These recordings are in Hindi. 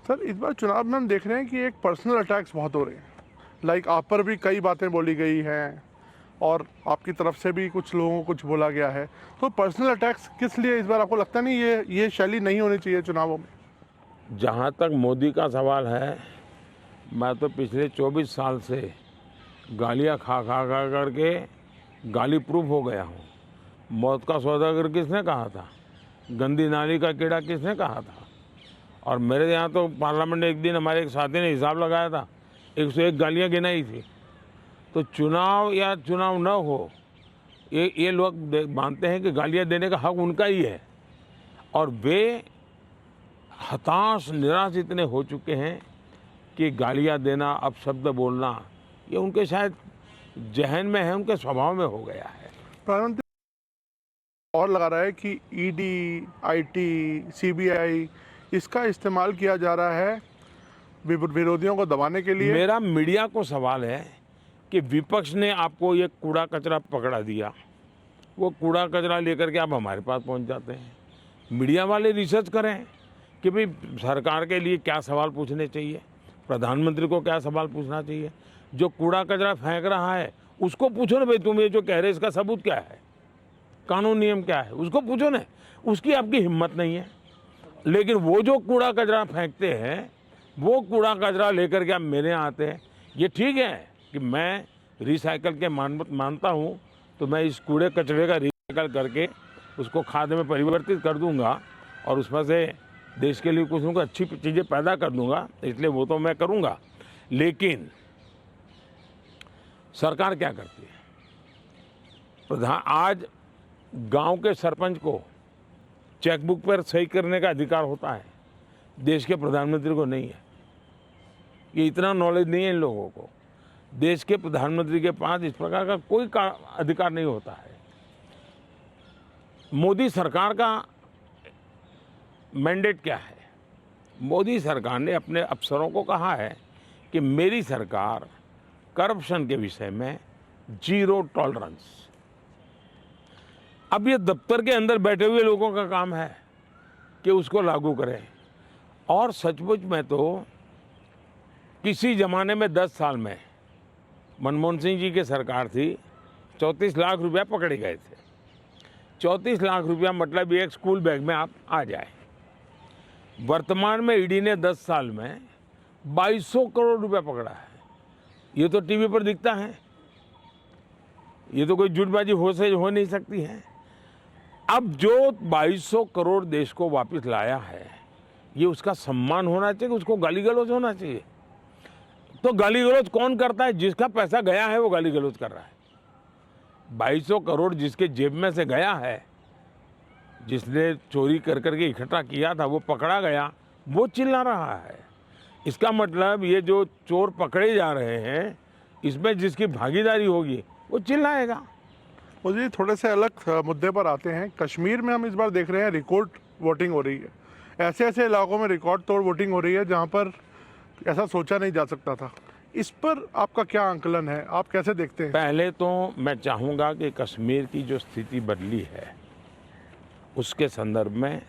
सर इस बार चुनाव में हम देख रहे हैं कि एक पर्सनल अटैक्स बहुत हो रहे हैं। लाइक आप पर भी कई बातें बोली गई हैं और आपकी तरफ से भी कुछ लोगों को कुछ बोला गया है। तो पर्सनल अटैक्स किस लिए इस बार आपको लगता नहीं ये शैली नहीं होनी चाहिए चुनावों में? जहाँ तक मोदी का सवाल है, मैं तो पिछले 24 साल से गालियाँ खा खा खा करके गाली प्रूफ हो गया हूँ। मौत का सौदागर किसने कहा था? गंदी नाली का कीड़ा किसने कहा था? और मेरे यहाँ तो पार्लियामेंट में एक दिन हमारे एक साथी ने हिसाब लगाया था, 101 गालियाँ गिनाई थी। तो चुनाव या चुनाव न हो, ये लोग मानते हैं कि गालियाँ देने का हक उनका ही है, और वे हताश निराश इतने हो चुके हैं कि गालियाँ देना, अपशब्द बोलना, ये उनके शायद जहन में है, उनके स्वभाव में हो गया है। प्रधानमंत्री और लगा रहा है कि ईडी, आईटी, सीबीआई इसका इस्तेमाल किया जा रहा है विरोधियों को दबाने के लिए। मेरा मीडिया को सवाल है कि विपक्ष ने आपको ये कूड़ा कचरा पकड़ा दिया, वो कूड़ा कचरा लेकर के आप हमारे पास पहुंच जाते हैं। मीडिया वाले रिसर्च करें कि भाई सरकार के लिए क्या सवाल पूछने चाहिए, प्रधानमंत्री को क्या सवाल पूछना चाहिए। जो कूड़ा कचरा फेंक रहा है उसको पूछो ना, भाई तुम ये जो कह रहे इसका सबूत क्या है, कानून नियम क्या है, उसको पूछो ना। उसकी आपकी हिम्मत नहीं है। लेकिन वो जो कूड़ा कचरा फेंकते हैं, वो कूड़ा कचरा लेकर के आप मेरे यहाँ आते हैं। ये ठीक है कि मैं रिसाइकल के मानता हूँ, तो मैं इस कूड़े कचरे का रिसाइकल करके उसको खाद में परिवर्तित कर दूंगा और उसमें से देश के लिए कुछ न कुछ अच्छी चीज़ें पैदा कर दूंगा, इसलिए वो तो मैं करूंगा। लेकिन सरकार क्या करती है? आज गांव के सरपंच को चेकबुक पर सही करने का अधिकार होता है, देश के प्रधानमंत्री को नहीं है। ये इतना नॉलेज नहीं है इन लोगों को। देश के प्रधानमंत्री के पास इस प्रकार का कोई अधिकार नहीं होता है। मोदी सरकार का मैंडेट क्या है? मोदी सरकार ने अपने अफसरों को कहा है कि मेरी सरकार करप्शन के विषय में जीरो टॉलरेंस। अब ये दफ्तर के अंदर बैठे हुए लोगों का काम है कि उसको लागू करें। और सचमुच में तो किसी ज़माने में 10 साल में मनमोहन सिंह जी की सरकार थी, 34 लाख रुपया पकड़े गए थे। 34 लाख रुपया मतलब एक स्कूल बैग में आप आ जाए। वर्तमान में ईडी ने 10 साल में 2200 करोड़ रुपया पकड़ा है। ये तो टीवी पर दिखता है, ये तो कोई झूठबाजी हो नहीं सकती है। अब जो 2200 करोड़ देश को वापस लाया है, ये उसका सम्मान होना चाहिए, उसको गाली गलौज होना चाहिए। तो गाली गलौज कौन करता है? जिसका पैसा गया है वो गाली गलौज कर रहा है। 2200 करोड़ जिसके जेब में से गया है, जिसने चोरी कर करके इकट्ठा किया था, वो पकड़ा गया, वो चिल्ला रहा है। इसका मतलब ये जो चोर पकड़े जा रहे हैं, इसमें जिसकी भागीदारी होगी वो चिल्लाएगा। मुझे थोड़े से अलग मुद्दे पर आते हैं। कश्मीर में हम इस बार देख रहे हैं रिकॉर्ड वोटिंग हो रही है। ऐसे ऐसे इलाकों में रिकॉर्ड तोड़ वोटिंग हो रही है जहां पर ऐसा सोचा नहीं जा सकता था। इस पर आपका क्या आंकलन है, आप कैसे देखते हैं? पहले तो मैं चाहूँगा कि कश्मीर की जो स्थिति बदली है उसके संदर्भ में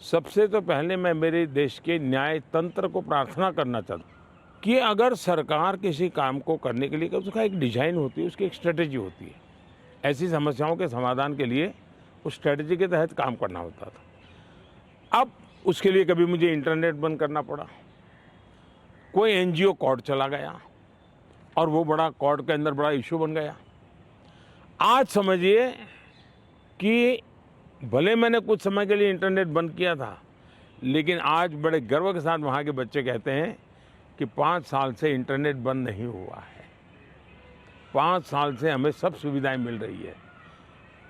सबसे तो पहले मैं मेरे देश के न्याय तंत्र को प्रार्थना करना चाहता हूँ कि अगर सरकार किसी काम को करने के लिए, उसका एक डिजाइन होती है, उसकी एक स्ट्रेटेजी होती है। ऐसी समस्याओं के समाधान के लिए उस स्ट्रेटेजी के तहत काम करना होता था। अब उसके लिए कभी मुझे इंटरनेट बंद करना पड़ा, कोई एनजीओ कोर्ट चला गया और वो बड़ा कोर्ट के अंदर बड़ा इशू बन गया। आज समझिए कि भले मैंने कुछ समय के लिए इंटरनेट बंद किया था, लेकिन आज बड़े गर्व के साथ वहाँ के बच्चे कहते हैं कि 5 साल से इंटरनेट बंद नहीं हुआ है, 5 साल से हमें सब सुविधाएं मिल रही है।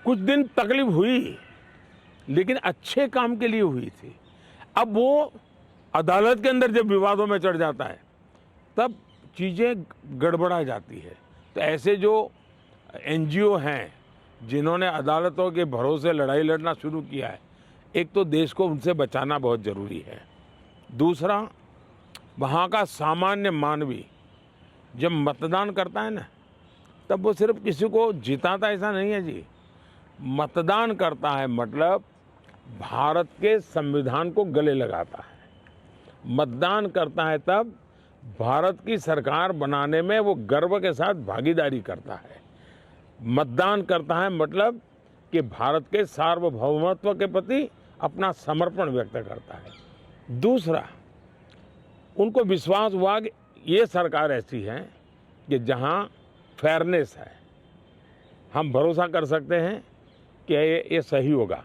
कुछ दिन तकलीफ हुई, लेकिन अच्छे काम के लिए हुई थी। अब वो अदालत के अंदर जब विवादों में चढ़ जाता है, तब चीज़ें गड़बड़ा जाती है। तो ऐसे जो एनजीओ हैं जिन्होंने अदालतों के भरोसे लड़ाई लड़ना शुरू किया है, एक तो देश को उनसे बचाना बहुत ज़रूरी है। दूसरा, वहाँ का सामान्य मानवी जब मतदान करता है ना, तब वो सिर्फ किसी को जिताता ऐसा नहीं है जी। मतदान करता है मतलब भारत के संविधान को गले लगाता है, मतदान करता है तब भारत की सरकार बनाने में वो गर्व के साथ भागीदारी करता है। मतदान करता है मतलब कि भारत के सार्वभौमत्व के प्रति अपना समर्पण व्यक्त करता है। दूसरा, उनको विश्वास हुआ कि ये सरकार ऐसी है कि जहाँ फेयरनेस है, हम भरोसा कर सकते हैं कि ये सही होगा।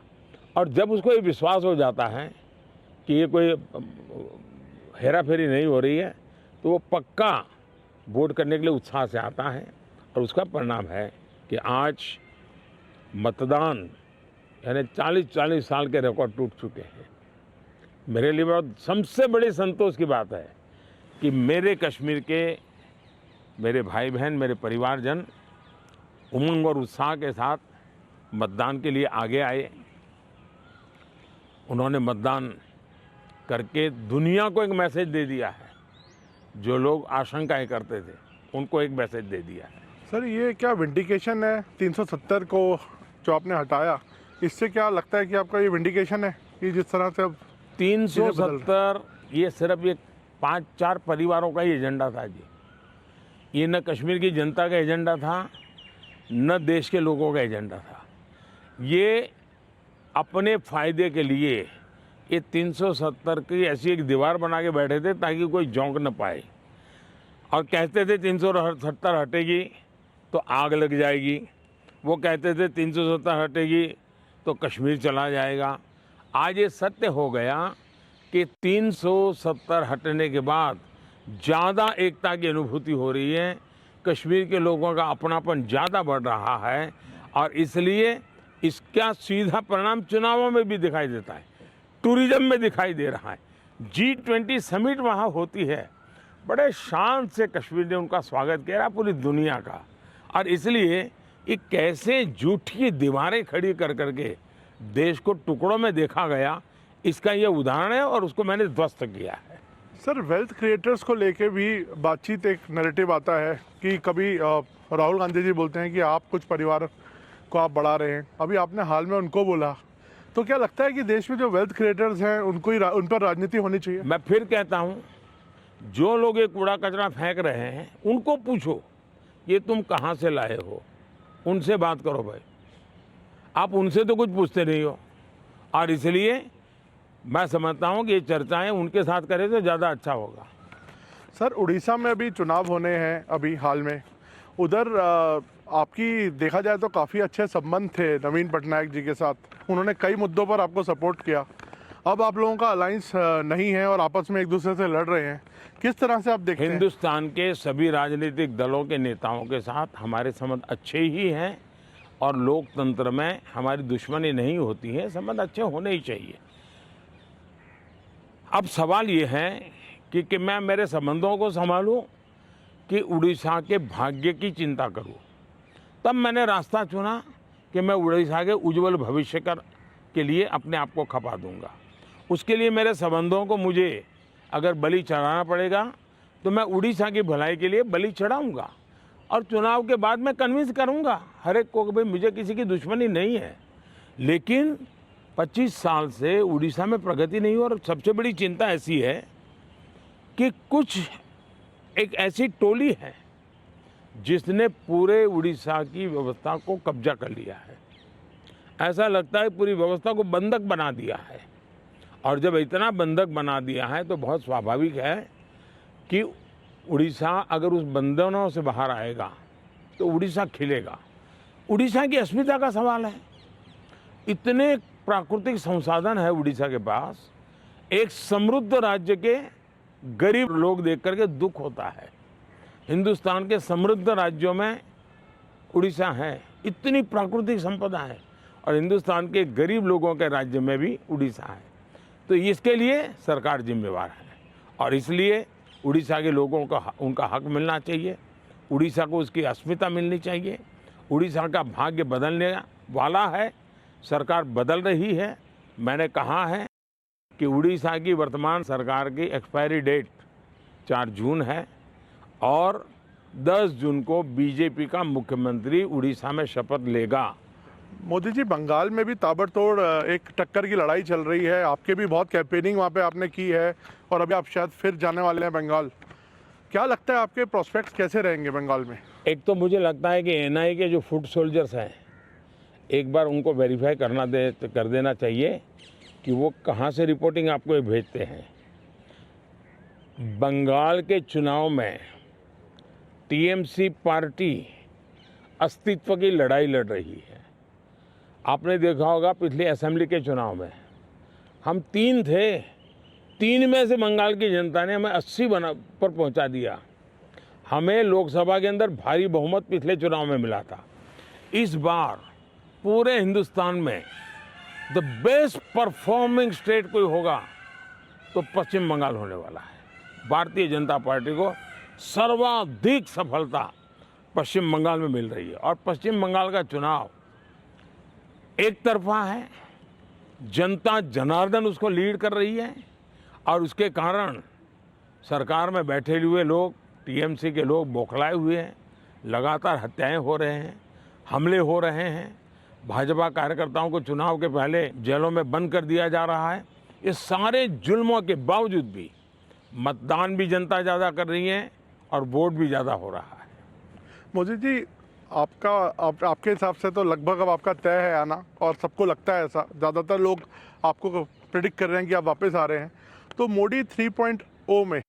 और जब उसको ये विश्वास हो जाता है कि ये कोई हेरा फेरी नहीं हो रही है, तो वो पक्का वोट करने के लिए उत्साह से आता है। और उसका परिणाम है कि आज मतदान यानी 40-40 साल के रिकॉर्ड टूट चुके हैं। मेरे लिए बहुत सबसे बड़ी संतोष की बात है कि मेरे कश्मीर के मेरे भाई बहन, मेरे परिवारजन उमंग और उत्साह के साथ मतदान के लिए आगे आए। उन्होंने मतदान करके दुनिया को एक मैसेज दे दिया है। जो लोग आशंकाएं करते थे उनको एक मैसेज दे दिया है। सर, ये क्या विंडिकेशन है 370 को जो आपने हटाया, इससे क्या लगता है कि आपका ये विंडिकेशन है कि जिस तरह से अब 370 ये सिर्फ एक 5-4 परिवारों का ही एजेंडा था जी। ये न कश्मीर की जनता का एजेंडा था, न देश के लोगों का एजेंडा था। ये अपने फायदे के लिए ये 370 की ऐसी एक दीवार बना के बैठे थे ताकि कोई झोंक न पाए। और कहते थे 370 हटेगी तो आग लग जाएगी, वो कहते थे 370 हटेगी तो कश्मीर चला जाएगा। आज ये सत्य हो गया कि 370 हटने के बाद ज़्यादा एकता की अनुभूति हो रही है, कश्मीर के लोगों का अपनापन ज़्यादा बढ़ रहा है। और इसलिए इसका सीधा परिणाम चुनावों में भी दिखाई देता है, टूरिज्म में दिखाई दे रहा है। G20 समिट वहाँ होती है, बड़े शान से कश्मीर ने उनका स्वागत किया पूरी दुनिया का। और इसलिए ये कैसे झूठी दीवारें खड़ी कर करके देश को टुकड़ों में देखा गया, इसका ये उदाहरण है और उसको मैंने ध्वस्त किया है। सर, वेल्थ क्रिएटर्स को लेके भी बातचीत, एक नैरेटिव आता है कि कभी राहुल गांधी जी बोलते हैं कि आप कुछ परिवार को आप बढ़ा रहे हैं, अभी आपने हाल में उनको बोला, तो क्या लगता है कि देश में जो वेल्थ क्रिएटर्स हैं उनको ही उन पर राजनीति होनी चाहिए? मैं फिर कहता हूँ, जो लोग ये कूड़ा कचरा फेंक रहे हैं उनको पूछो ये तुम कहाँ से लाए हो, उनसे बात करो भाई। आप उनसे तो कुछ पूछते नहीं हो। और इसलिए मैं समझता हूँ कि ये चर्चाएं उनके साथ करें तो ज़्यादा अच्छा होगा। सर, उड़ीसा में अभी चुनाव होने हैं अभी हाल में, उधर आपकी देखा जाए तो काफ़ी अच्छे संबंध थे नवीन पटनायक जी के साथ, उन्होंने कई मुद्दों पर आपको सपोर्ट किया। अब आप लोगों का अलायंस नहीं है और आपस में एक दूसरे से लड़ रहे हैं, किस तरह से आप देखते हैं? हिंदुस्तान के सभी राजनीतिक दलों के नेताओं के साथ हमारे संबंध अच्छे ही हैं और लोकतंत्र में हमारी दुश्मनी नहीं होती है, संबंध अच्छे होने ही चाहिए। अब सवाल ये है कि मैं मेरे संबंधों को संभालूं कि उड़ीसा के भाग्य की चिंता करूं। तब मैंने रास्ता चुना कि मैं उड़ीसा के उज्जवल भविष्य के लिए अपने आप को खपा दूंगा। उसके लिए मेरे संबंधों को मुझे अगर बलि चढ़ाना पड़ेगा तो मैं उड़ीसा की भलाई के लिए बलि चढ़ाऊंगा। और चुनाव के बाद मैं कन्विंस करूंगा हर एक को कि भाई मुझे किसी की दुश्मनी नहीं है, लेकिन 25 साल से उड़ीसा में प्रगति नहीं हो। और सबसे बड़ी चिंता ऐसी है कि कुछ एक ऐसी टोली है जिसने पूरे उड़ीसा की व्यवस्था को कब्जा कर लिया है। ऐसा लगता है पूरी व्यवस्था को बंधक बना दिया है। और जब इतना बंधक बना दिया है तो बहुत स्वाभाविक है कि उड़ीसा अगर उस बंधनों से बाहर आएगा तो उड़ीसा खिलेगा। उड़ीसा की अस्मिता का सवाल है। इतने प्राकृतिक संसाधन है उड़ीसा के पास, एक समृद्ध राज्य के गरीब लोग देख करके दुख होता है। हिंदुस्तान के समृद्ध राज्यों में उड़ीसा है, इतनी प्राकृतिक संपदा है, और हिंदुस्तान के गरीब लोगों के राज्य में भी उड़ीसा है। तो इसके लिए सरकार जिम्मेवार है और इसलिए उड़ीसा के लोगों को उनका हक मिलना चाहिए, उड़ीसा को उसकी अस्मिता मिलनी चाहिए। उड़ीसा का भाग्य बदलने वाला है, सरकार बदल रही है। मैंने कहा है कि उड़ीसा की वर्तमान सरकार की एक्सपायरी डेट 4 जून है और 10 जून को बीजेपी का मुख्यमंत्री उड़ीसा में शपथ लेगा। मोदी जी, बंगाल में भी ताबड़तोड़ एक टक्कर की लड़ाई चल रही है। आपके भी बहुत कैंपेनिंग वहाँ पे आपने की है और अभी आप शायद फिर जाने वाले हैं बंगाल। क्या लगता है आपके प्रोस्पेक्ट्स कैसे रहेंगे बंगाल में? एक तो मुझे लगता है कि एनआईए के जो फुट सोल्जर्स हैं, एक बार उनको वेरीफाई कर देना चाहिए कि वो कहाँ से रिपोर्टिंग आपको ये भेजते हैं। बंगाल के चुनाव में टीएमसी पार्टी अस्तित्व की लड़ाई लड़ रही है। आपने देखा होगा पिछले असेंबली के चुनाव में हम 3 थे, 3 में से बंगाल की जनता ने हमें 80 पर पहुंचा दिया। हमें लोकसभा के अंदर भारी बहुमत पिछले चुनाव में मिला था। इस बार पूरे हिंदुस्तान में द बेस्ट परफॉर्मिंग स्टेट कोई होगा तो पश्चिम बंगाल होने वाला है। भारतीय जनता पार्टी को सर्वाधिक सफलता पश्चिम बंगाल में मिल रही है और पश्चिम बंगाल का चुनाव एक तरफा है। जनता जनार्दन उसको लीड कर रही है और उसके कारण सरकार में बैठे हुए लोग, टीएमसी के लोग बौखलाए हुए हैं। लगातार हत्याएं हो रहे हैं, हमले हो रहे हैं। भाजपा कार्यकर्ताओं को चुनाव के पहले जेलों में बंद कर दिया जा रहा है। इस सारे जुल्मों के बावजूद भी मतदान भी जनता ज़्यादा कर रही है और वोट भी ज़्यादा हो रहा है। मोदी जी, आपके हिसाब से तो लगभग अब आपका तय है आना, और सबको लगता है ऐसा। ज़्यादातर लोग आपको प्रेडिक्ट कर रहे हैं कि आप वापस आ रहे हैं। तो मोदी 3.0 में